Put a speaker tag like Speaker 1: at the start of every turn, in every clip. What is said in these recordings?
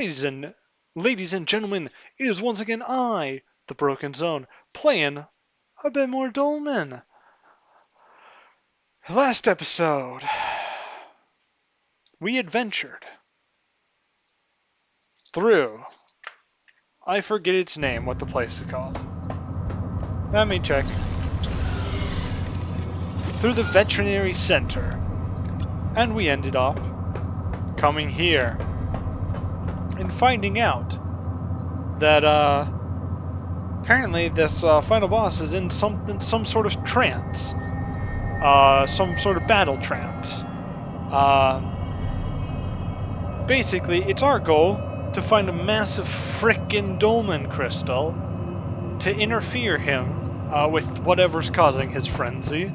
Speaker 1: Ladies and ladies and gentlemen, it is once again I, the Broken Zone, playing a bit more Dolmen. Last episode, we adventured through. I forget its name, what the place is called. Let me check. Through the veterinary center, and we ended up coming here and finding out that apparently this final boss is in some sort of trance. Some sort of battle trance. Basically, it's our goal to find a massive frickin' Dolmen crystal to interfere him with whatever's causing his frenzy.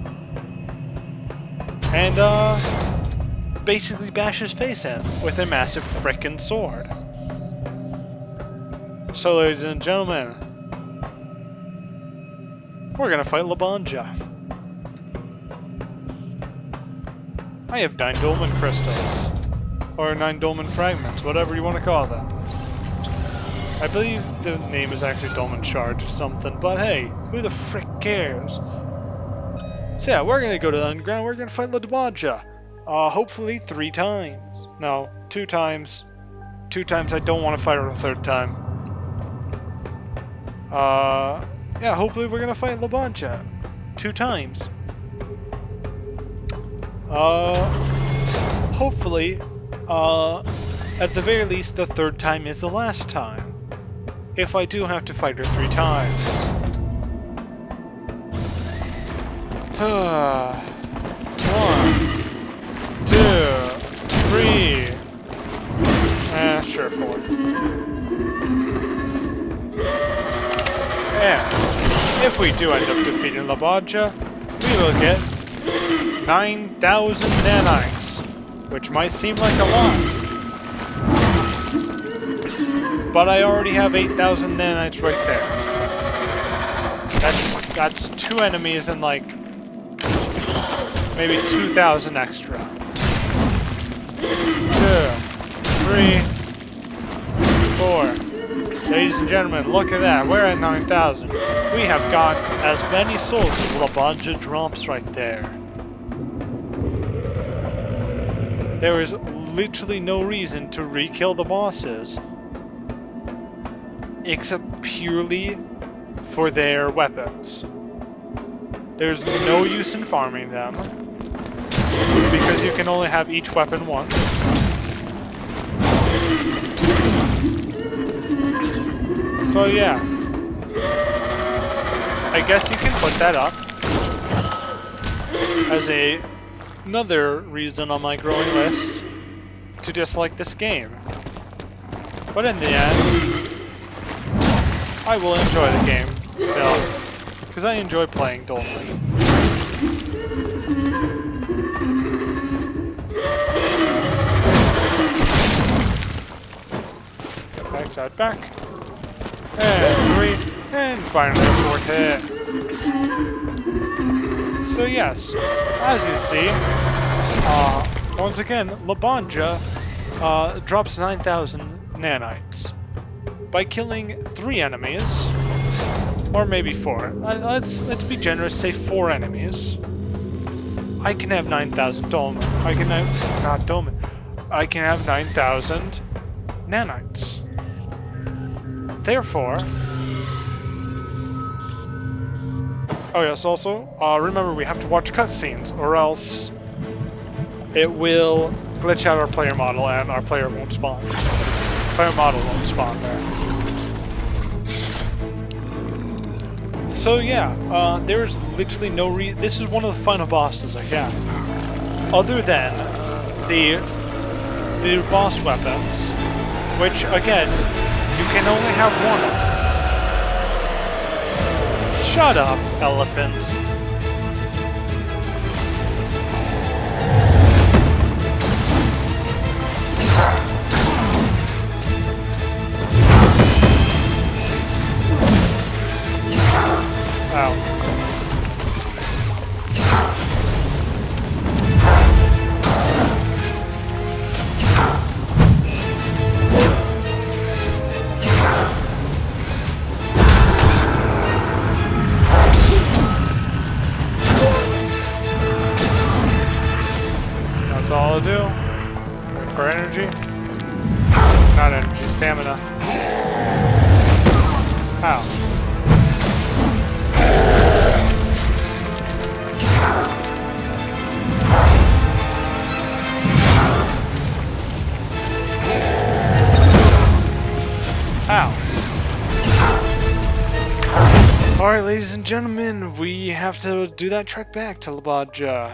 Speaker 1: And basically bash his face in with a massive frickin' sword. So, ladies and gentlemen, we're gonna fight Labanja. I have 9 Dolmen crystals. Or 9 Dolmen fragments, whatever you want to call them. I believe the name is actually Dolmen shards or something, but hey, who the frick cares? So yeah, we're gonna go to the underground, we're gonna fight Labanja. Hopefully 3 times. No, 2 times. 2 times I don't want to fight her a 3rd time. Yeah, hopefully we're gonna fight Labanja 2 times. Hopefully, at the very least, the 3rd time is the last time. If I do have to fight her 3 times. 1, 2, 3. Sure, 4. And if we do end up defeating Labanja, we will get 9,000 nanites, which might seem like a lot, but I already have 8,000 nanites right there. That's 2 enemies and like maybe 2,000 extra. 2, 3, 4. Ladies and gentlemen, look at that. We're at 9,000. We have got as many souls as Labanja drops right there. There is literally no reason to re-kill the bosses, except purely for their weapons. There's no use in farming them, because you can only have each weapon once. So yeah, I guess you can put that up as another reason on my growing list to dislike this game. But in the end, I will enjoy the game still, because I enjoy playing Dolmen. Back. And 3, and finally a 4th hit. So yes, as you see, once again, Labanja drops 9,000 nanites by killing 3 enemies, or maybe 4. Let's be generous, say 4 enemies. I can have 9,000 Dolmen. I can have not Dolmen. I can have 9,000 nanites. Therefore, oh yes, also, remember we have to watch cutscenes, or else it will glitch out our player model and our player won't spawn. Player model won't spawn there. So yeah, there's literally no reason. This is one of the final bosses again. Other than the boss weapons, which again, you can only have one of. Shut up, elephants. Ow. not energy, stamina. Ow. Ow. Alright, ladies and gentlemen, we have to do that trek back to Labadja.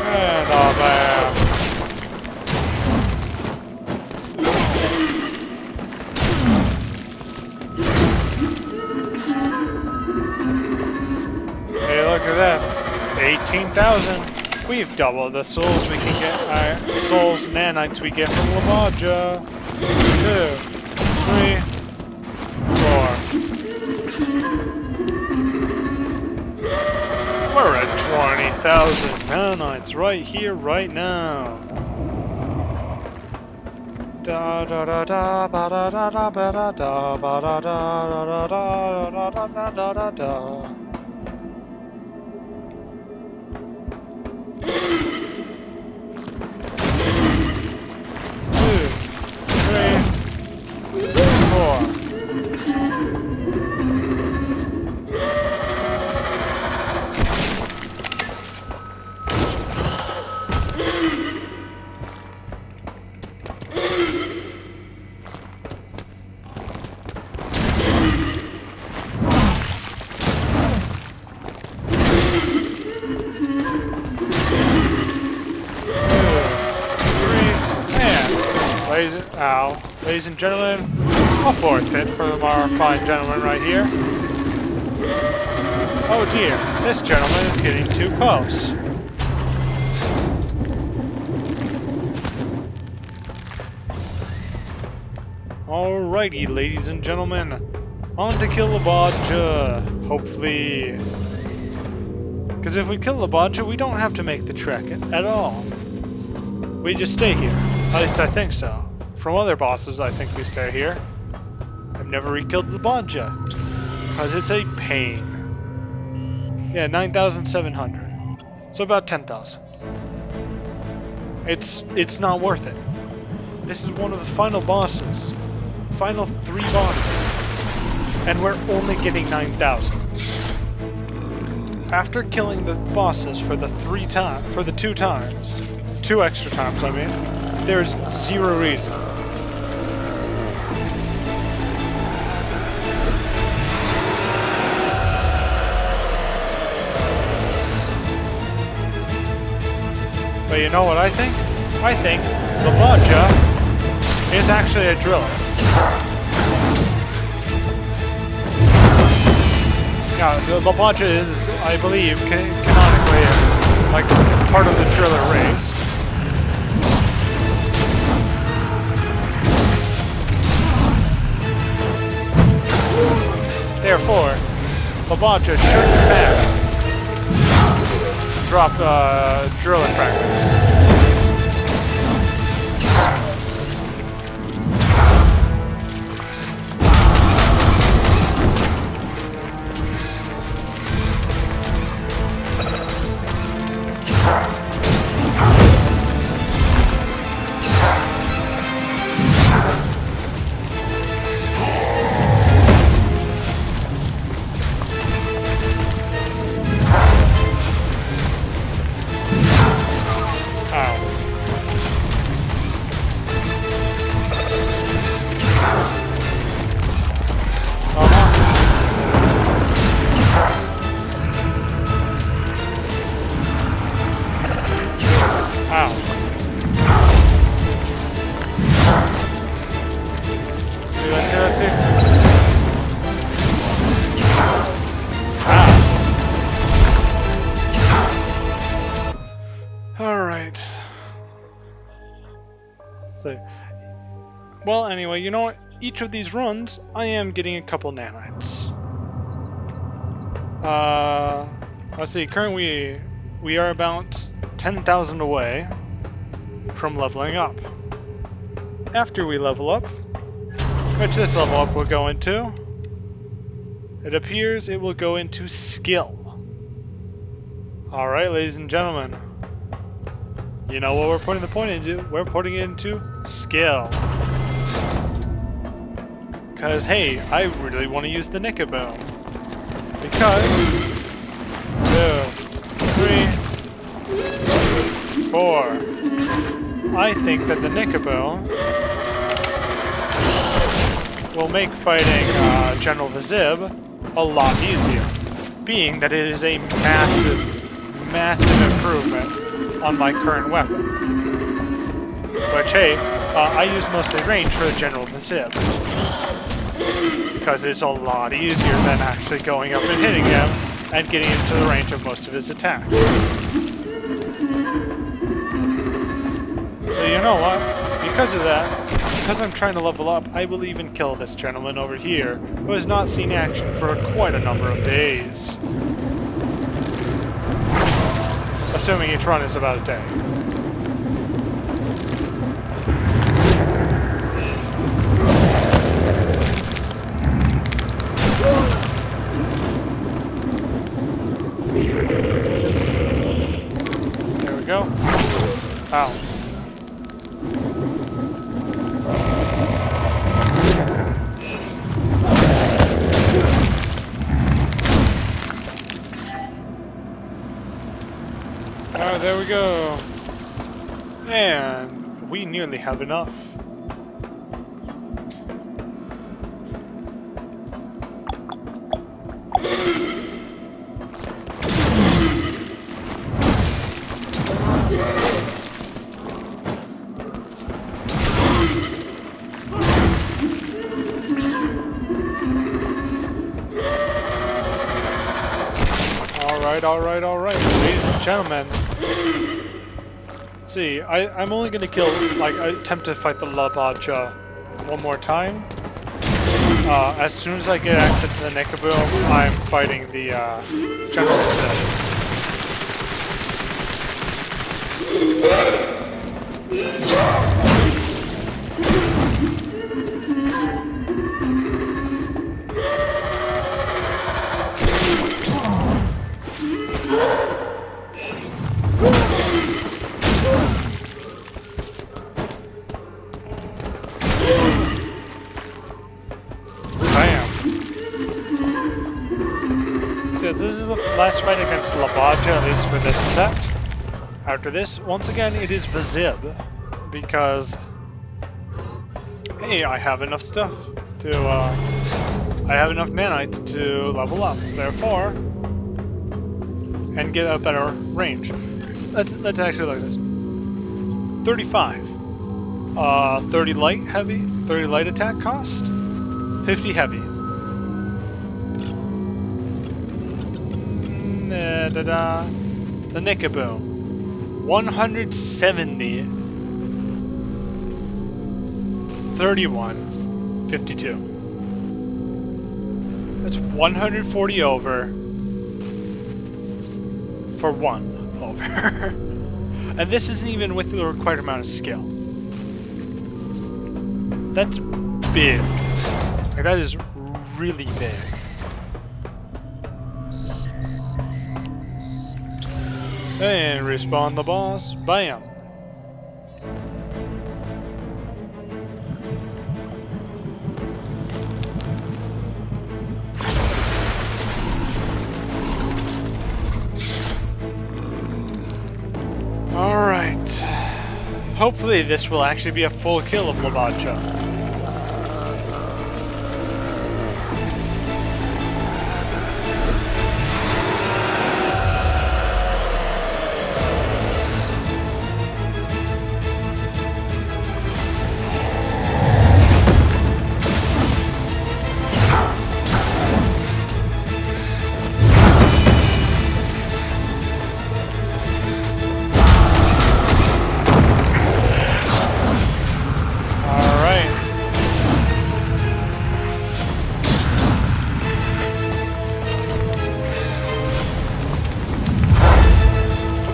Speaker 1: And all that. Hey, look at that. 18,000. We've doubled the souls we can get. Souls and nanites we get from Labadja. 2, 3, 4. We're at 20,000 nanites right here, right now. Da da da da ba da da da ba da da ba da da da da da da da da da. 2, 3, 4. Ladies and gentlemen, a fourth hit for our fine gentleman right here. Oh dear, this gentleman is getting too close. Alrighty, ladies and gentlemen, on to kill Labadja, hopefully. Because if we kill Labadja, we don't have to make the trek at all. We just stay here. At least I think so. From other bosses, I think we stay here. I've never re-killed Labadja, because it's a pain. Yeah, 9,700. So about 10,000. It's not worth it. This is one of the final bosses. Final 3 bosses. And we're only getting 9,000. After killing the bosses for the 2 times, 2 extra times, I mean, there's 0 reason. But you know what I think? I think Labadja is actually a driller. Yeah, Labadja is, I believe, canonically, like, part of the driller race. Therefore, Labadja shouldn't have dropped drilling fragments. So, well, anyway, you know what? Each of these runs, I am getting a couple nanites. Let's see. Currently, we are about 10,000 away from leveling up. After we level up, which this level up will go into, it appears it will go into skill. Alright, ladies and gentlemen. You know what we're putting the point into? We're putting it into skill. Because, hey, I really want to use the Nickaboom. Because 2, 3, 4. I think that the Nickaboom will make fighting General Vizib a lot easier, being that it is a massive improvement on my current weapon. Which, hey, I use mostly range for the General Vizib, because it's a lot easier than actually going up and hitting him and getting into the range of most of his attacks. So you know what? Because of that, because I'm trying to level up, I will even kill this gentleman over here, who has not seen action for quite a number of days. Assuming each run is about a day. There we go. Ow. Alright, there we go. And we nearly have enough. Alright, ladies and gentlemen. See, I'm only gonna kill, like, attempt to fight the Labaja one more time. As soon as I get access to the Nickaboom, I'm fighting the General Vizib. This is the last fight against Labaja, at least for this set. After this, once again, it is Vizib, because, hey, I have enough stuff to, I have enough nanites to level up, therefore, and get a better range. Let's actually look at this. 35. 30 light heavy, 30 light attack cost, 50 heavy. The Nickaboom. 170. 31. 52. That's 140 over for 1 over. And this isn't even with the required amount of skill. That's big. Like, that is really big. And respawn the boss. Bam. Alright. Hopefully this will actually be a full kill of Labaja.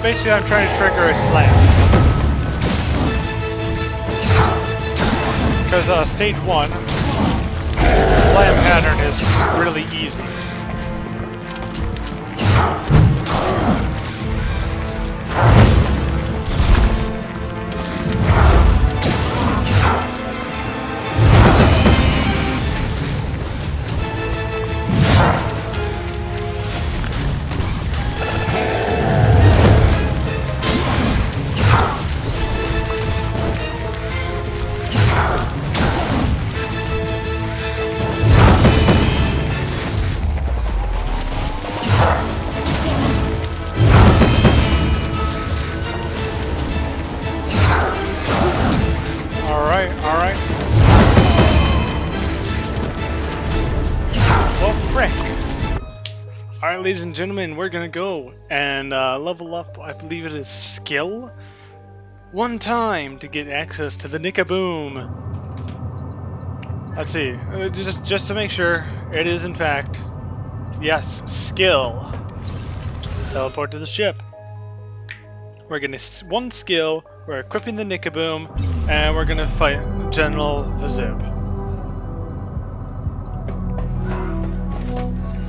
Speaker 1: basically I'm trying to trigger a slam. Because stage 1, slam pattern is really easy. Alright. Well, frick. Alright, ladies and gentlemen, we're gonna go and level up, I believe it is skill, one time to get access to the Nickaboom. Let's see, just to make sure, it is in fact, yes, skill. Teleport to the ship. We're gonna one skill. We're equipping the Nickaboom, and we're gonna fight General Vizib.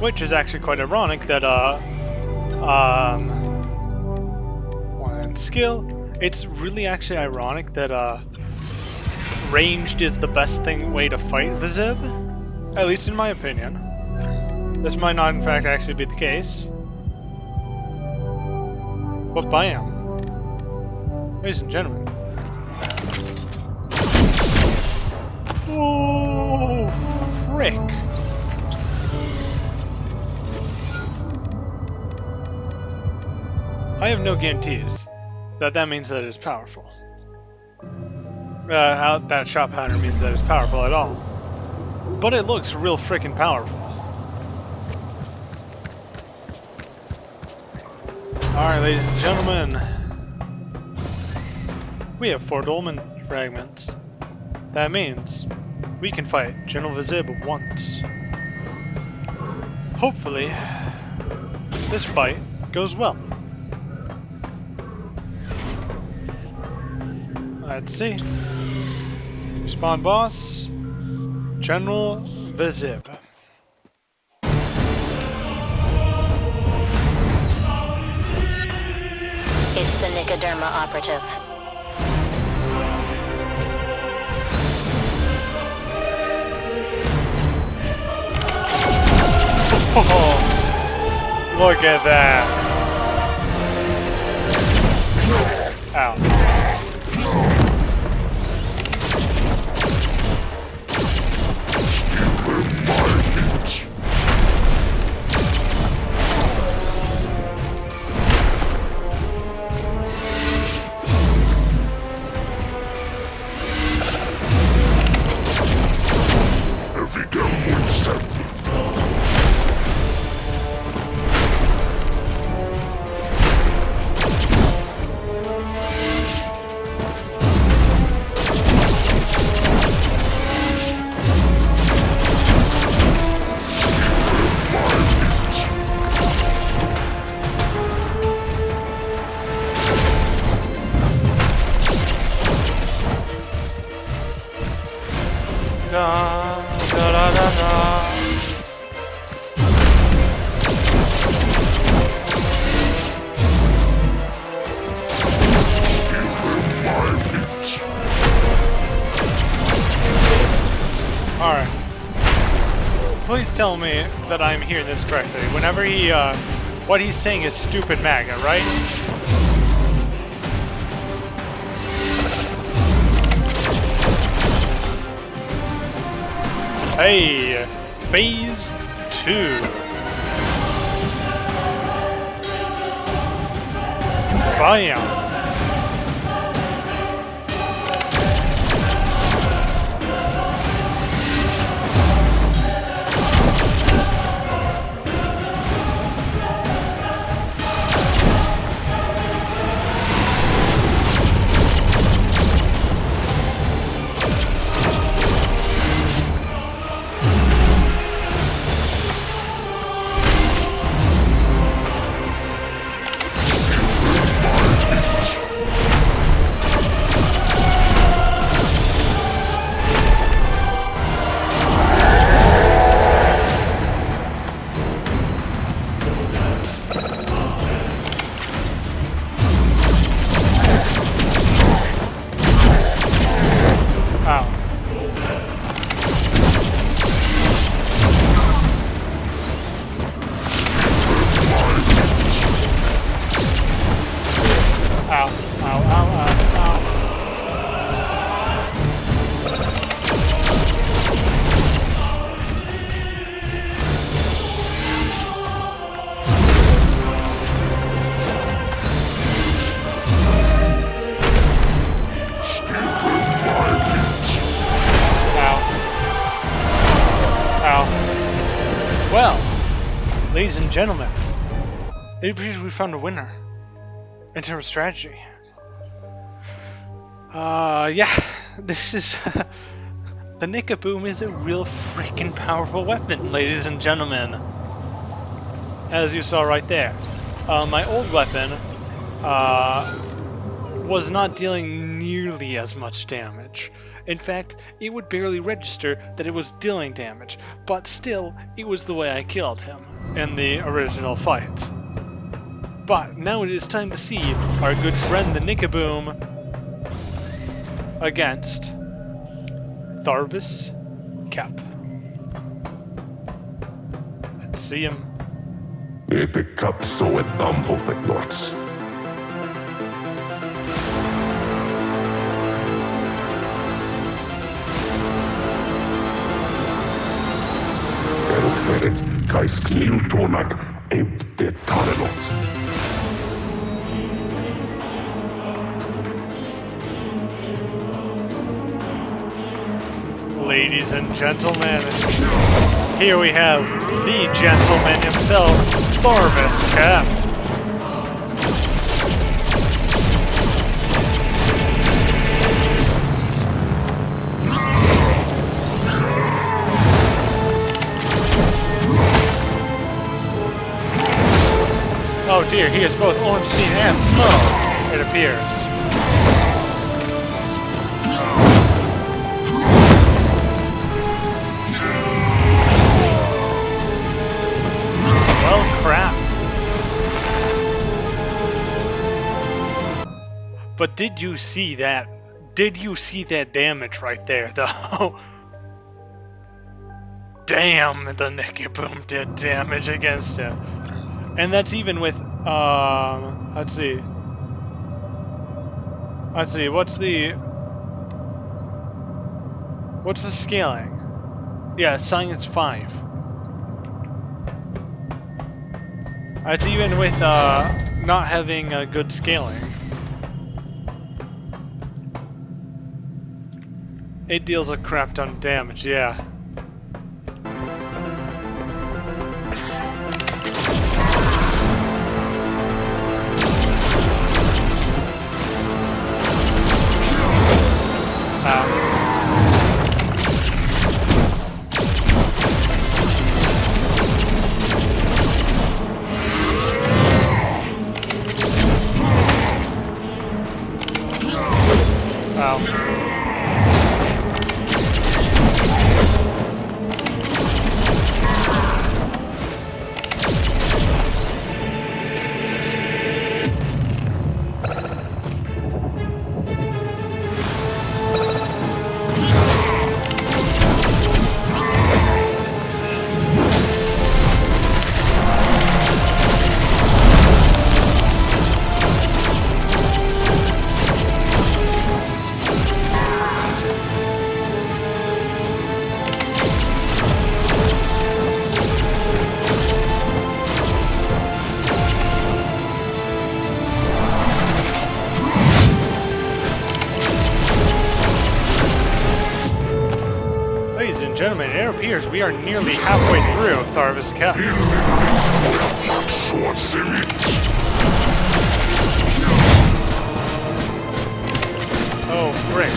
Speaker 1: Which is actually quite ironic that, one skill. It's really actually ironic that, ranged is the best way to fight Vizib. At least in my opinion. This might not in fact actually be the case. But bam. Ladies and gentlemen. Oh, frick. I have no guarantees that means that it's powerful. That shot pattern means that it's powerful at all. But it looks real frickin' powerful. Alright, ladies and gentlemen. We have 4 Dolmen fragments. That means we can fight General Vizib once. Hopefully, this fight goes well. Let's see. Respawn boss, General Vizib.
Speaker 2: It's the Nickaderma operative.
Speaker 1: Oh, look at that. Ow. Da, da, da, da, da. Alright. Please tell me that I'm hearing this correctly. Whenever he, what he's saying is stupid MAGA, right? Hey, phase 2. Bam. Ow, ow, ow, ow. Well, ladies and gentlemen, it appears we found a winner in terms of strategy. Yeah, this is the Nickaboom is a real freaking powerful weapon, ladies and gentlemen. As you saw right there, my old weapon was not dealing nearly as much damage. In fact, it would barely register that it was dealing damage, but still, it was the way I killed him in the original fight. But now it is time to see our good friend the Nickaboom against Tharvis Cap. Let's see him.
Speaker 3: Ete kapso et amhofeknorts. Erferet kais kniltonak ebte tarelot.
Speaker 1: Ladies and gentlemen, here we have the gentleman himself, Tharvis Cap. Oh dear, he is both OMC and slow, it appears. Well, crap. But did you see that? Did you see that damage right there, though? Damn, the Nickaboom did damage against him. And that's even with, let's see, what's the scaling? Yeah, Science 5. That's even with, not having a good scaling. It deals a crap ton of damage, yeah. Gentlemen, it appears we are nearly halfway through Tharvis Cap. Oh, frick.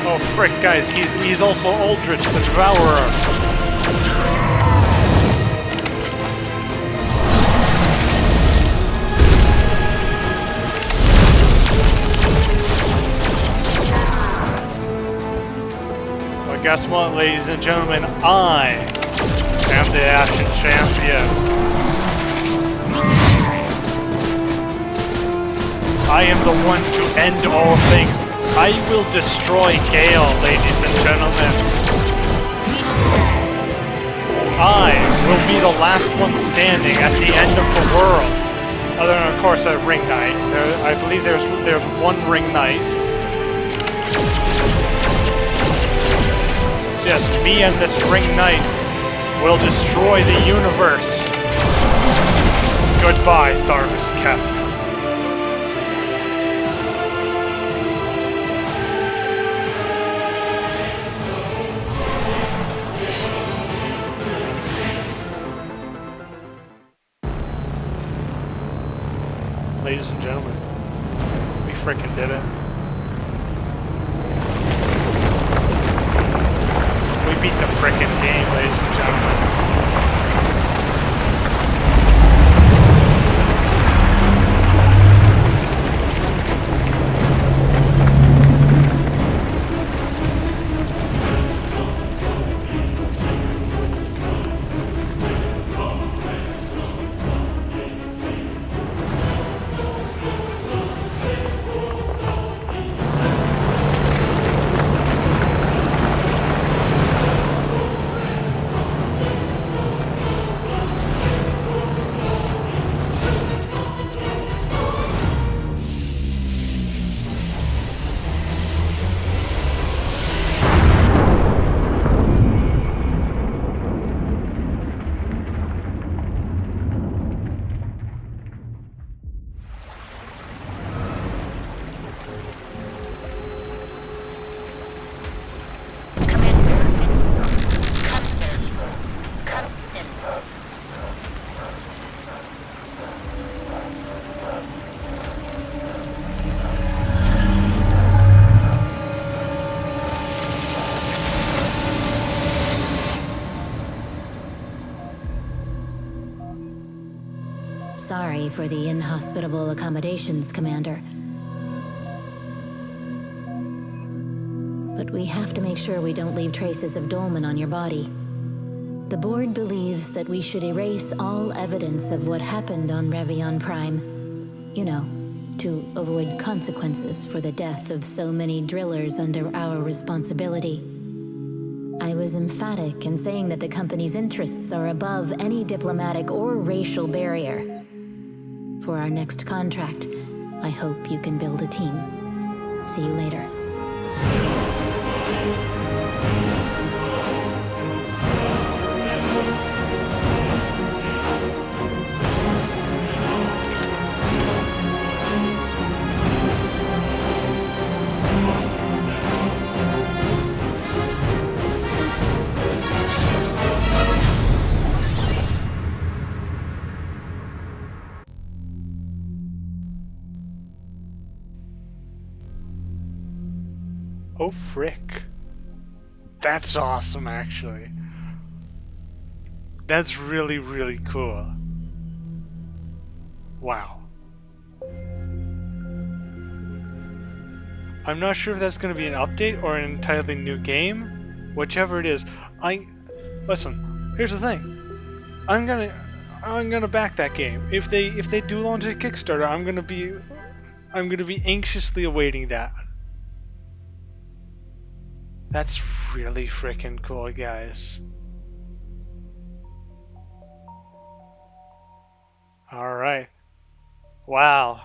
Speaker 1: Oh, frick, guys, he's also Aldrich the Devourer. Guess what, ladies and gentlemen? I am the Ashen Champion. I am the one to end all things. I will destroy Gale, ladies and gentlemen. be the last one standing at the end of the world. Other than, of course, a ring knight. I believe there's one ring knight. Yes, me and this ring knight will destroy the universe. Goodbye, Tharvis Kep. Ladies and gentlemen, we frickin' did it. We beat the frickin' game, ladies and gentlemen.
Speaker 2: Sorry for the inhospitable accommodations, Commander. But we have to make sure we don't leave traces of Dolmen on your body. The board believes that we should erase all evidence of what happened on Revion Prime. You know, to avoid consequences for the death of so many drillers under our responsibility. I was emphatic in saying that the company's interests are above any diplomatic or racial barrier. For our next contract, I hope you can build a team. See you later.
Speaker 1: Oh frick. That's awesome, actually. That's really, really cool. Wow. I'm not sure if that's going to be an update or an entirely new game. Whichever it is. Listen, here's the thing. I'm gonna back that game. If they do launch a Kickstarter, I'm gonna be anxiously awaiting that. That's really freaking cool, guys. Alright. Wow.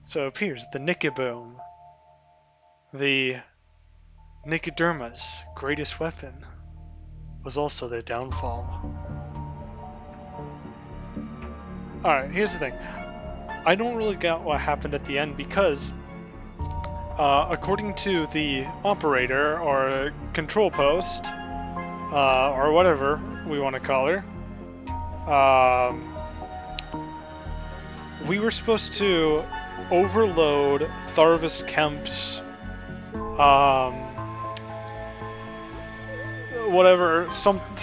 Speaker 1: So it appears the Nikiboom, the Nicoderma's greatest weapon, was also their downfall. Alright, here's the thing. I don't really get what happened at the end because according to the operator or control post, or whatever we want to call her, we were supposed to overload Tharvis Kemp's,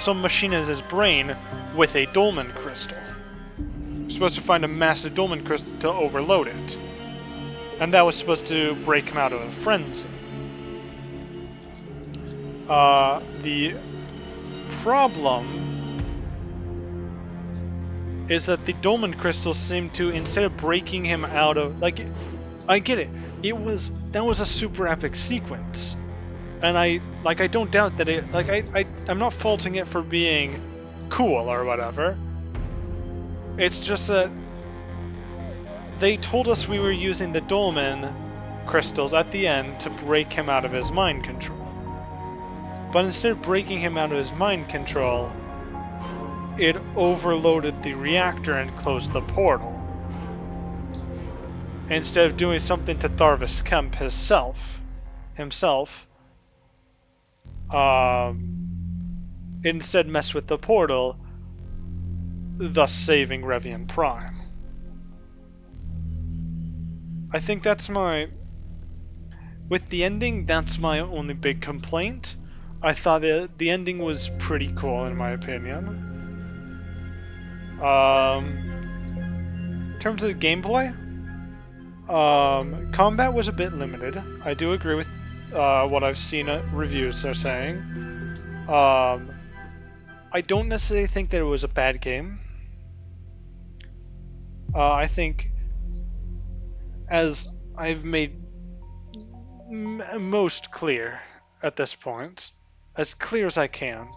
Speaker 1: some machine in his brain with a Dolmen crystal. We're supposed to find a massive Dolmen crystal to overload it. And that was supposed to break him out of a frenzy. The problem is that the Dolmen crystals seemed to, instead of breaking him out of, like, I get it. That was a super epic sequence. And I don't doubt that it, I'm not faulting it for being cool or whatever. It's just that they told us we were using the Dolmen crystals at the end to break him out of his mind control. But instead of breaking him out of his mind control, it overloaded the reactor and closed the portal. Instead of doing something to Tharvis Kemp himself, it instead messed with the portal, thus saving Revian Prime. I think that's with the ending, that's my only big complaint. I thought the ending was pretty cool in my opinion. In terms of the gameplay, combat was a bit limited. I do agree with what I've seen reviews are saying. I don't necessarily think that it was a bad game. I think, as I've made most clear at this point, as clear as I can,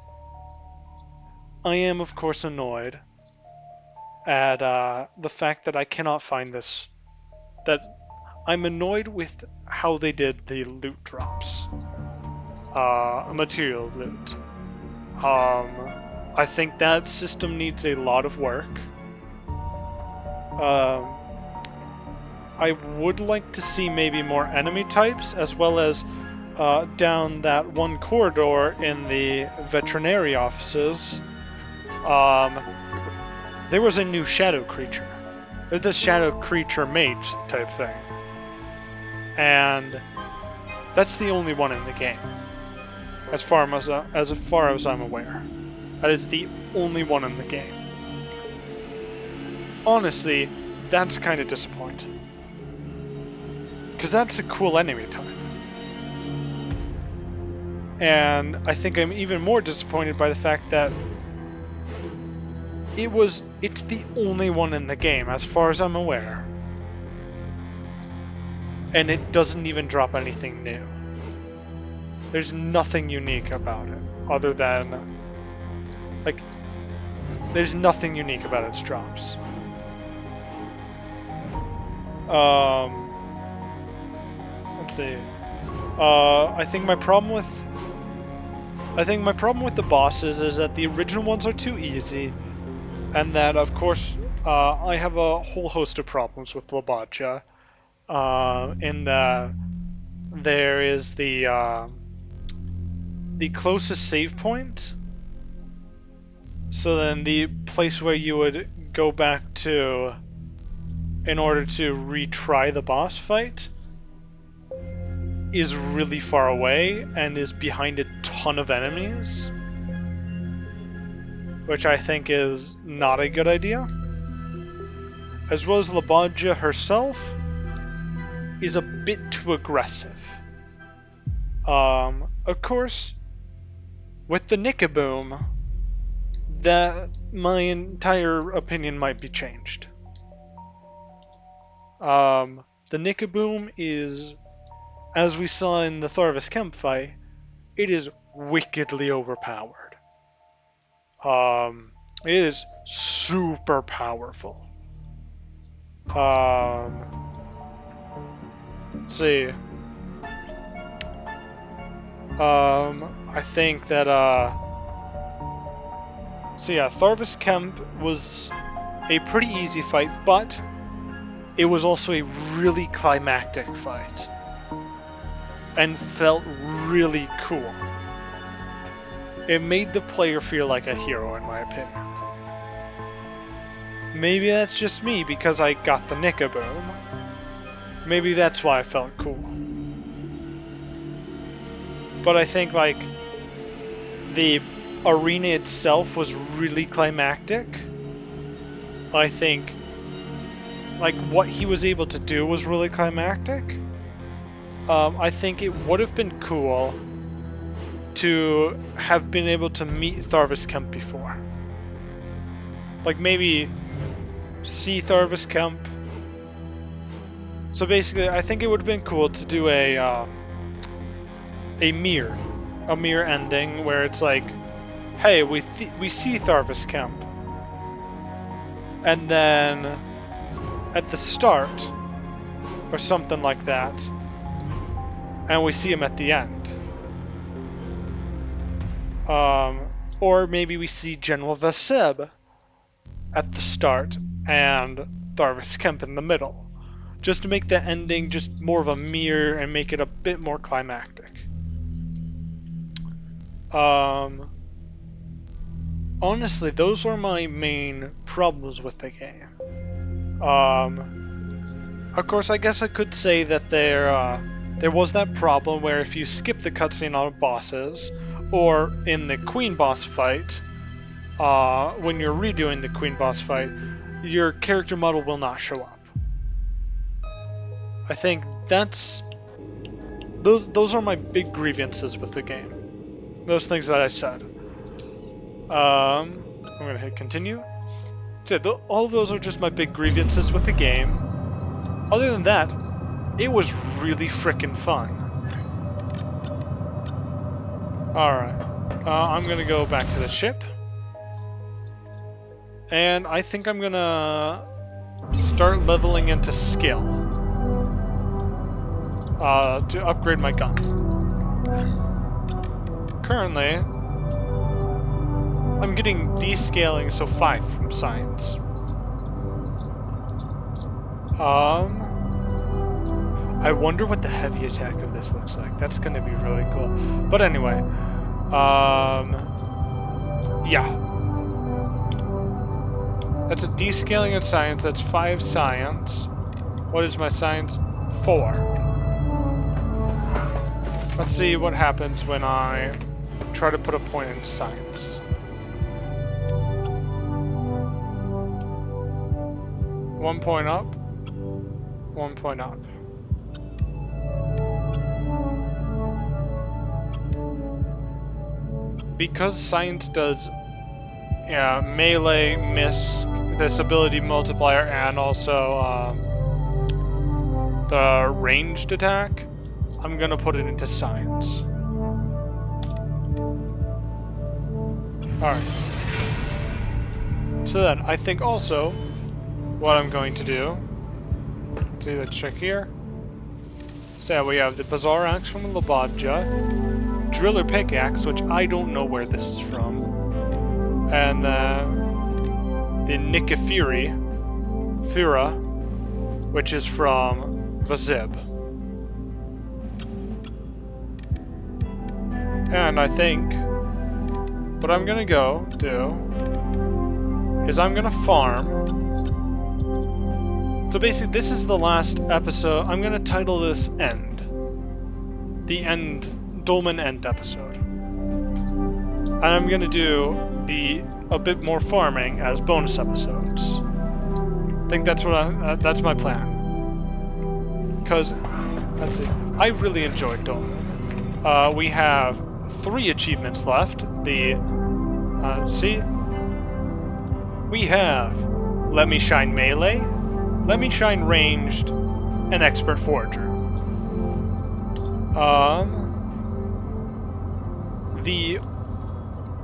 Speaker 1: I am of course annoyed at the fact that I cannot find this. That I'm annoyed with how they did the loot drops. Material loot. I think that system needs a lot of work. I would like to see maybe more enemy types, as well as down that one corridor in the veterinary offices. There was a new shadow creature. The shadow creature mage type thing. And that's the only one in the game. As far as I'm aware. That is the only one in the game. Honestly, that's kind of disappointing. Because that's a cool enemy type. And I think I'm even more disappointed by the fact that it's the only one in the game, as far as I'm aware. And it doesn't even drop anything new. There's nothing unique about it, other than, there's nothing unique about its drops. Let's see. I think my problem with the bosses is that the original ones are too easy, and that, of course, I have a whole host of problems with Labacha. In that there is the closest save point. So then the place where you would go back to in order to retry the boss fight is really far away and is behind a ton of enemies, which I think is not a good idea. As well as Labadja herself is a bit too aggressive. Of course, with the Nickaboom, that my entire opinion might be changed. The Nickaboom is, as we saw in the Tharvis Kemp fight, it is wickedly overpowered. It is super powerful. Let's see. I think that, so yeah, Tharvis Kemp was a pretty easy fight, but it was also a really climactic fight. And felt really cool. It made the player feel like a hero, in my opinion. Maybe that's just me because I got the Nickaboom. Maybe that's why I felt cool. But I think, the arena itself was really climactic. I think, what he was able to do was really climactic. I think it would have been cool to have been able to meet Tharvis Kemp before. Maybe see Tharvis Kemp. So basically, I think it would have been cool to do a a mirror ending where it's like, hey, we see Tharvis Kemp, and then at the start, or something like that, and we see him at the end. Or maybe we see General Vaseb at the start and Tharvis Kemp in the middle, just to make the ending just more of a mirror and make it a bit more climactic. Honestly, those are my main problems with the game. Of course, I guess I could say that there was that problem where if you skip the cutscene on bosses, or in the Queen boss fight, when you're redoing the Queen boss fight, your character model will not show up. I think those are my big grievances with the game. Those things that I said. I'm gonna hit continue. So all of those are just my big grievances with the game. Other than that, it was really frickin' fun. Alright, I'm gonna go back to the ship. And I think I'm gonna start leveling into skill. To upgrade my gun. Currently, I'm getting descaling, so 5 from science. I wonder what the heavy attack of this looks like. That's gonna be really cool. But anyway, yeah. That's a descaling in science. That's 5 science. What is my science? 4. Let's see what happens when I try to put a point into science. 1 point up. 1 point up. Because science does melee, miss, this ability multiplier, and also the ranged attack, I'm gonna put it into science. Alright. So then, I think also, what I'm going to do, see, let's check here. So we have the Bazaar Axe from Labadja, Driller Pickaxe, which I don't know where this is from, and the Nikifiri, Fira, which is from Vazib. And I think what I'm gonna go do is I'm gonna farm. So basically, this is the last episode. I'm gonna title this End. The End, Dolmen End episode. And I'm gonna do a bit more farming as bonus episodes. I think that's that's my plan. Because, let's see, I really enjoyed Dolmen. We have 3 achievements left. We have Let Me Shine Melee, Let Me Shine Ranged, and Expert Forager.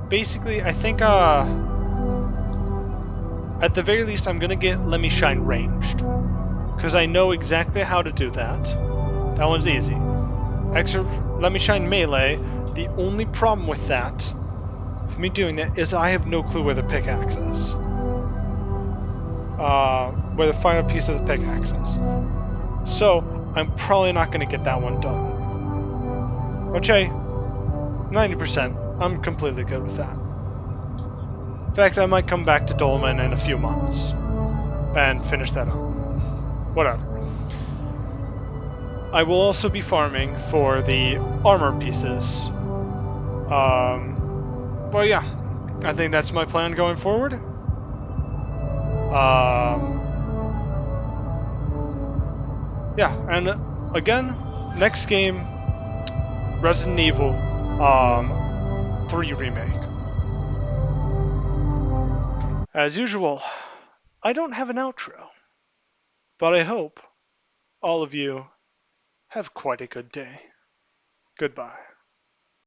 Speaker 1: Basically, I think, at the very least, I'm gonna get Let Me Shine Ranged, because I know exactly how to do that. That one's easy. Let Me Shine Melee, the only problem with that, for me doing that, is I have no clue where the pickaxe is. Where the final piece of the pickaxe is. So, I'm probably not going to get that one done. Okay, 90%. I'm completely good with that. In fact, I might come back to Dolmen in a few months and finish that up. Whatever. I will also be farming for the armor pieces. But yeah, I think that's my plan going forward. Yeah, and again, next game, Resident Evil 3 Remake. As usual, I don't have an outro, but I hope all of you have quite a good day. Goodbye.